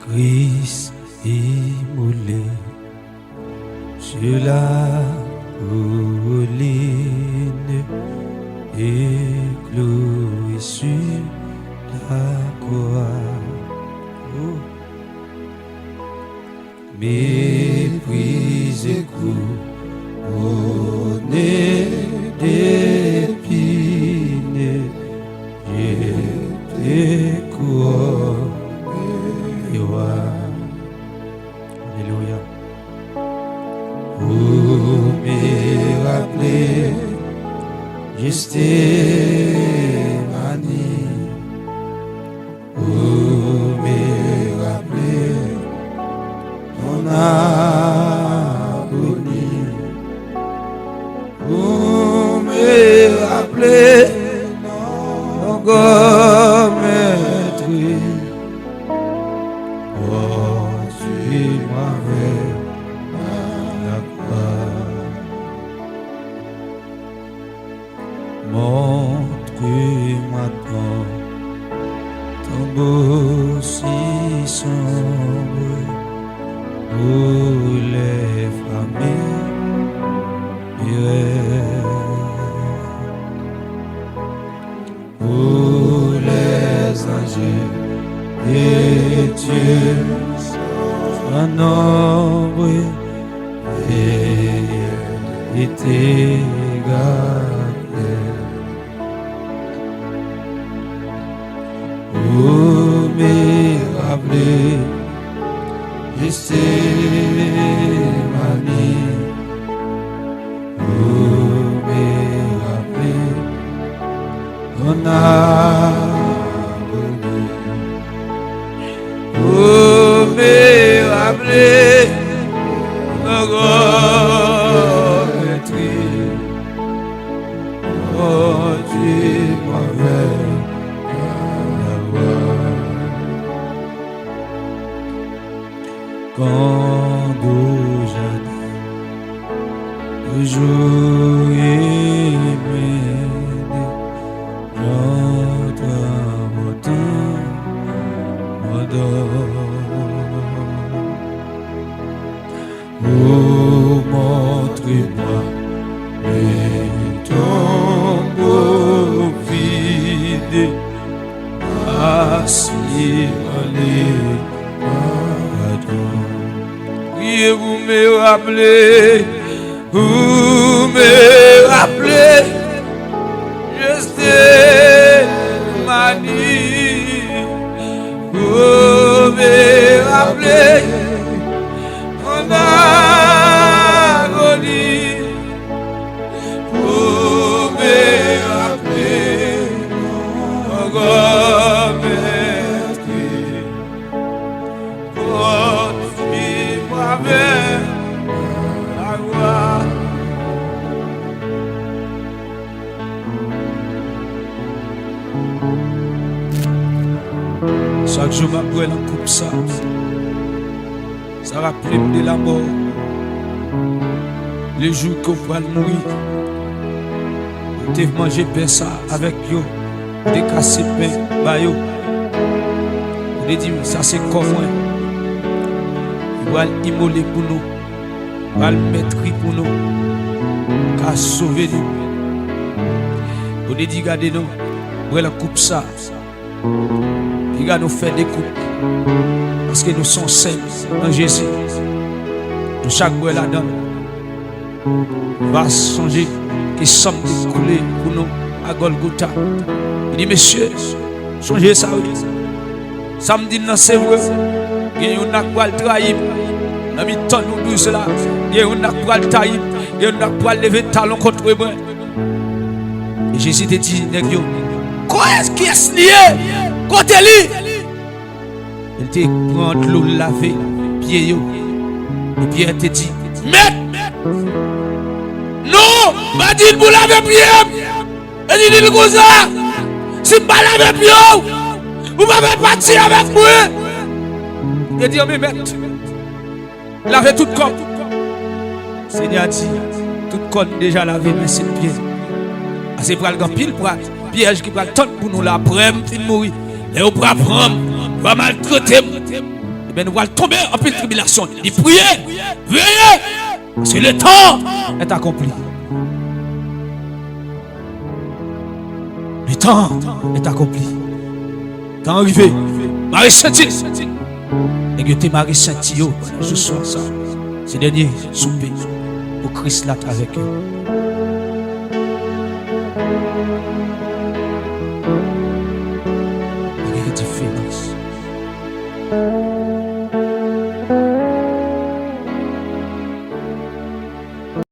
Christ immolé sur la colline et cloué sur la croix. Oh. Méprisé, couronné d'épines, j'étais couronné. Alléluia. Vous me rappelez Gethsémani. Vous me rappelez mon agonie. Vous me rappelez mon gommette. Oh, tu m'avais la croix. Montre-moi ton beau si sombre pour les familles, pour les âgés. Et Dieu, son nombre est égalé. Vous me rappelez Gethsémani. Vous me rappelez mon agonie. Vous me rappelez mon gommette. Oh, Dieu m'avait la voix. Quand au jardin, toujours aimé, j'entre mon temps, oh, montre-moi les tombeaux vides, assis dans les pardons. Oui, vous me rappelez, Gethsémani. Vous me rappelez mon agonie. Vous me rappelez mon gommette. Oh, tu m'avais la gloire. Chaque jour, ma brûle en coupe ça. Ça rappelle de la mort. Le jour qu'on va mourir. Tu manger pain ça avec yo. Tu casser pain, bah yo. Tu dis, ça c'est comme moi. Il va l'immoler pour nous. Il va le mettre pour nous. Il va sauver nous. Tu dis, regardez-nous. Brûle en coupe ça. Il va nous faire des coupes. Parce que nous sommes saints en Jésus. Nous chaque bois là-dedans va songer que sommes découlés pour nous à Golgotha. Il dit, messieurs, changez ça. Samedi, c'est vrai. Il y a un acte pour le trahir. Dans le temps nous douze là. Il y a un acte pour le trahir. Il y a un acte pour lever le talon contre moi. Et Jésus te dit, quoi est-ce qui est lié? Côté lui, il te prend de l'eau laver, pied yo. Et Pierre te dit, Maître, non, pas dit pour laver pied. Et dit comme ça, si je ne pas laver pied, vous m'avez parti avec moi. Il dit, mais maître, lavez tout corps. Seigneur dit, tout corps déjà lavé, mais c'est pied. C'est pour le pile pour piège qui va attendre pour nous la prendre, fin mourir. Et on va prendre, on va maltraiter. Et bien nous allons tomber en pile tribulation. Il dit, priez, veillez, parce que le temps est accompli. Le temps est accompli. Le temps est arrivé. Marie Saint-Tine. Et que tu Marie Saint-Tine, ce soir, ça. C'est le dernier souper pour Christ là avec eux. Différence.